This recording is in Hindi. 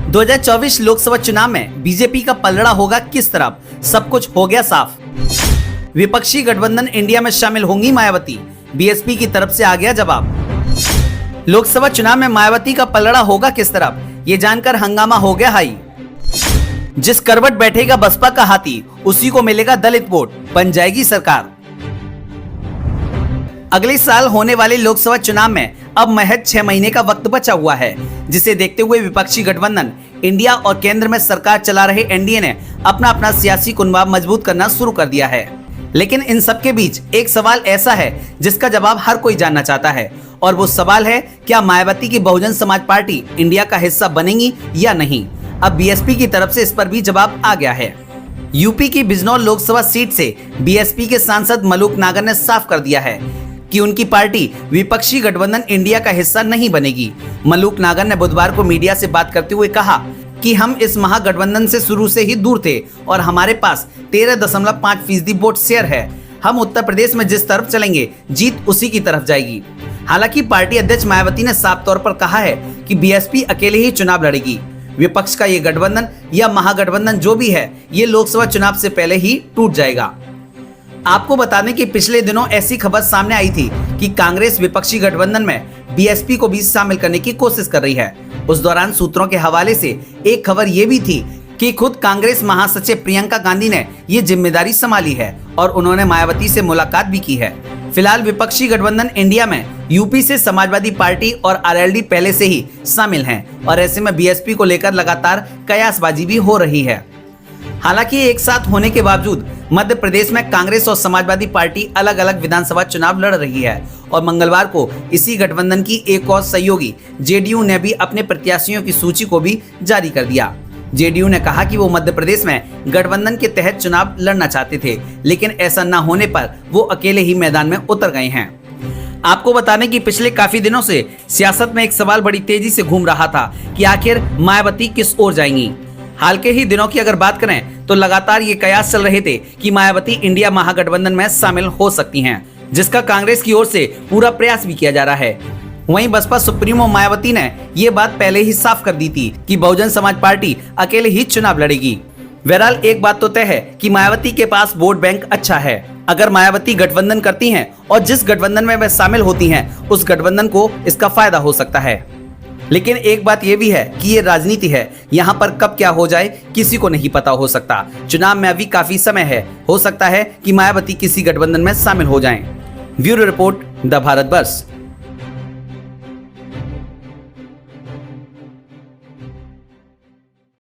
2024 लोकसभा चुनाव में बीजेपी का पलड़ा होगा किस तरफ, सब कुछ हो गया साफ। विपक्षी गठबंधन इंडिया में शामिल होंगी मायावती, बीएसपी की तरफ से आ गया जवाब। लोकसभा चुनाव में मायावती का पलड़ा होगा किस तरफ, ये जानकर हंगामा हो गया हाई। जिस करवट बैठेगा बसपा का हाथी, उसी को मिलेगा दलित वोट, बन जाएगी सरकार। अगले साल होने वाले लोकसभा चुनाव में अब महज 6 महीने का वक्त बचा हुआ है, जिसे देखते हुए विपक्षी गठबंधन इंडिया और केंद्र में सरकार चला रहे एनडीए ने अपना अपना सियासी कुनबा मजबूत करना शुरू कर दिया है। लेकिन इन सब के बीच एक सवाल ऐसा है जिसका जवाब हर कोई जानना चाहता है, और वो सवाल है, क्या मायावती की बहुजन समाज पार्टी इंडिया का हिस्सा बनेगी या नहीं। अब बीएसपी की तरफ से इस पर भी जवाब आ गया है। यूपी की बिजनौर लोकसभा सीट से बीएसपी के सांसद मलूक नागर ने साफ कर दिया है कि उनकी पार्टी विपक्षी गठबंधन इंडिया का हिस्सा नहीं बनेगी। मलूक नागर ने बुधवार को मीडिया से बात करते हुए कहा कि हम इस महागठबंधन से शुरू से ही दूर थे और हमारे पास 13.5% वोट शेयर है। हम उत्तर प्रदेश में जिस तरफ चलेंगे, जीत उसी की तरफ जाएगी। हालांकि पार्टी अध्यक्ष मायावती ने साफ तौर पर कहा है कि बीएसपी अकेले ही चुनाव लड़ेगी। विपक्ष का ये गठबंधन या महागठबंधन जो भी है, ये लोकसभा चुनाव से पहले ही टूट जाएगा। आपको बता दें कि पिछले दिनों ऐसी खबर सामने आई थी कि कांग्रेस विपक्षी गठबंधन में बीएसपी को भी शामिल करने की कोशिश कर रही है। उस दौरान सूत्रों के हवाले से एक खबर ये भी थी कि खुद कांग्रेस महासचिव प्रियंका गांधी ने ये जिम्मेदारी संभाली है और उन्होंने मायावती से मुलाकात भी की है। फिलहाल विपक्षी गठबंधन इंडिया में यूपी से समाजवादी पार्टी और आरएलडी पहले से ही शामिल हैं और ऐसे में बीएसपी को लेकर लगातार कयासबाजी भी हो रही है। हालांकि एक साथ होने के बावजूद मध्य प्रदेश में कांग्रेस और समाजवादी पार्टी अलग अलग विधानसभा चुनाव लड़ रही है और मंगलवार को इसी गठबंधन की एक और सहयोगी जेडीयू ने भी अपने प्रत्याशियों की सूची को भी जारी कर दिया। जेडीयू ने कहा कि वो मध्य प्रदेश में गठबंधन के तहत चुनाव लड़ना चाहते थे, लेकिन ऐसा न होने पर वो अकेले ही मैदान में उतर गए हैं। आपको बता दें कि पिछले काफी दिनों से सियासत में एक सवाल बड़ी तेजी से घूम रहा था कि आखिर मायावती किस ओर जाएंगी। हाल के ही दिनों की अगर बात करें तो लगातार ये कयास चल रहे थे कि मायावती इंडिया महागठबंधन में शामिल हो सकती हैं, जिसका कांग्रेस की ओर से पूरा प्रयास भी किया जा रहा है। वहीं बसपा सुप्रीमो मायावती ने ये बात पहले ही साफ कर दी थी कि बहुजन समाज पार्टी अकेले ही चुनाव लड़ेगी। बहरहाल एक बात तो तय है कि मायावती के पास वोट बैंक अच्छा है। अगर मायावती गठबंधन करती हैं और जिस गठबंधन में वह शामिल होती हैं, उस गठबंधन को इसका फायदा हो सकता है। लेकिन एक बात यह भी है कि ये राजनीति है, यहाँ पर कब क्या हो जाए किसी को नहीं पता हो सकता। चुनाव में अभी काफी समय है, हो सकता है कि मायावती किसी गठबंधन में शामिल हो जाएं। ब्यूरो रिपोर्ट, द भारत वर्ष।